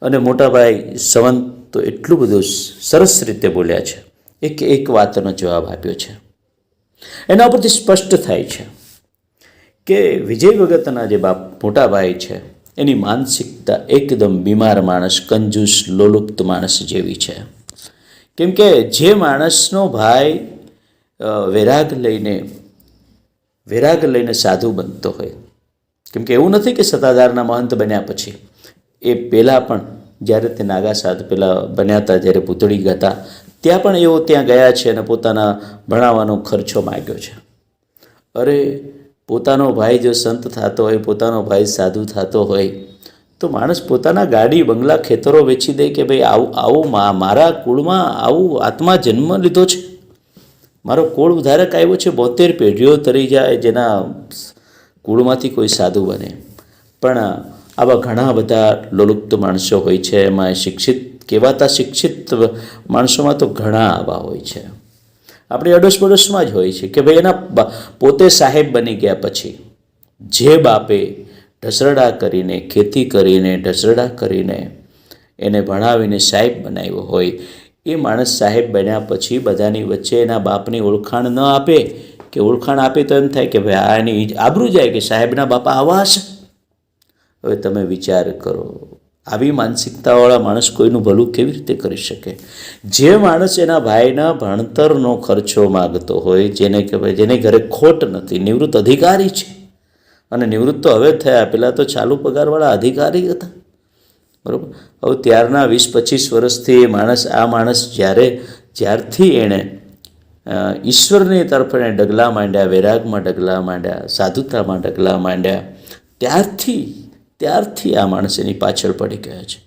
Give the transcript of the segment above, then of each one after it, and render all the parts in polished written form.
અને મોટાભાઈ સંવંત તો એટલું બધું સરસ રીતે બોલ્યા છે, એક વાતનો જવાબ આપ્યો છે. એના ઉપરથી સ્પષ્ટ થાય છે કે વિજય ભગતના જે મોટાભાઈ છે એની માનસિકતા એકદમ બીમાર માણસ, કંજૂસ, લોલુપ્ત માણસ જેવી છે. કેમ કે જે માણસનો ભાઈ વૈરાગ લઈને સાધુ બનતો હોય, કેમ કે એવું નથી કે સત્તાધારના મહંત બન્યા પછી, એ પહેલાં પણ જ્યારે તે નાગા સાધુ પહેલાં બન્યા હતા, જ્યારે પૂતળી હતા ત્યાં પણ એવો ત્યાં ગયા છે અને પોતાના ભણાવવાનો ખર્ચો માગ્યો છે. અરે પોતાનો ભાઈ જો સંત થતો હોય, પોતાનો ભાઈ સાધુ થતો હોય તો માણસ પોતાના ગાડી, બંગલા, ખેતરો વેચી દે કે ભાઈ આવું મારા કુળમાં આવું આત્મા જન્મ લીધો છે, મારો કુળ ઉધારક આવ્યો છે, 72 પેઢીઓ તરી જાય જેના કુળમાંથી કોઈ સાધુ બને. પણ આવા ઘણા બધા લોલુપ્ત માણસો હોય છે. એમાં કહેવાતા શિક્ષિત માણસોમાં તો ઘણા આવા હોય છે. આપણે અડોશ પડોશમાં જ હોય છે કે ભાઈ એના પોતે સાહેબ બની ગયા પછી જે બાપે ઢસરડા કરીને, ખેતી કરીને, ઢસરડા કરીને એને ભણાવીને સાહેબ બનાવ્યો હોય, એ માણસ સાહેબ બન્યા પછી બધાની વચ્ચે એના બાપની ઓળખાણ ન આપે, કે ઓળખાણ આપે તો એમ થાય કે ભાઈ આ એની આબરૂ જાય કે સાહેબના બાપા આવા હશે. હવે તમે વિચાર કરો, આવી માનસિકતાવાળા માણસ કોઈનું ભલું કેવી રીતે કરી શકે? જે માણસ એના ભાઈના ભણતરનો ખર્ચો માગતો હોય, જેને ઘરે ખોટ નથી, નિવૃત્ત અધિકારી છે, અને નિવૃત્ત તો હવે થયા, પહેલાં તો ચાલુ પગારવાળા અધિકારી હતા, બરાબર. હવે ત્યારના 20-25 વર્ષથી આ માણસ જ્યારથી એણે ઈશ્વરની તરફ એણે ડગલા માંડ્યા, વૈરાગમાં ડગલા માંડ્યા, સાધુતામાં ડગલા માંડ્યા, ત્યારથી આ માણસ એની પાછળ પડી ગયા છે.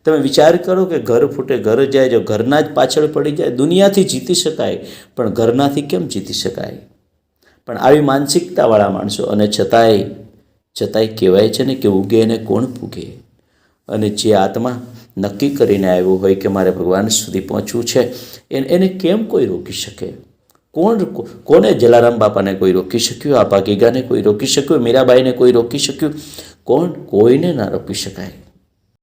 તમે વિચાર કરો કે ઘર ફૂટે ઘર જાય, જો ઘરના જ પાછળ પડી જાય, દુનિયાથી જીતી શકાય પણ ઘરનાથી કેમ જીતી શકાય? પણ આવી માનસિકતાવાળા માણસો, અને છતાંય કહેવાય છે ને કે ઉગે એને કોણ પૂગે. અને જે આત્મા નક્કી કરીને આવ્યો હોય કે મારે ભગવાન સુધી પહોંચવું છે, એને કેમ કોઈ રોકી શકે? કોને જલારામ બાપાને કોઈ રોકી શક્યું? આપા ગીગાને કોઈ રોકી શક્યું? મીરાબાઈને કોઈ રોકી શક્યું? કોઈને ના રોકી શકાય.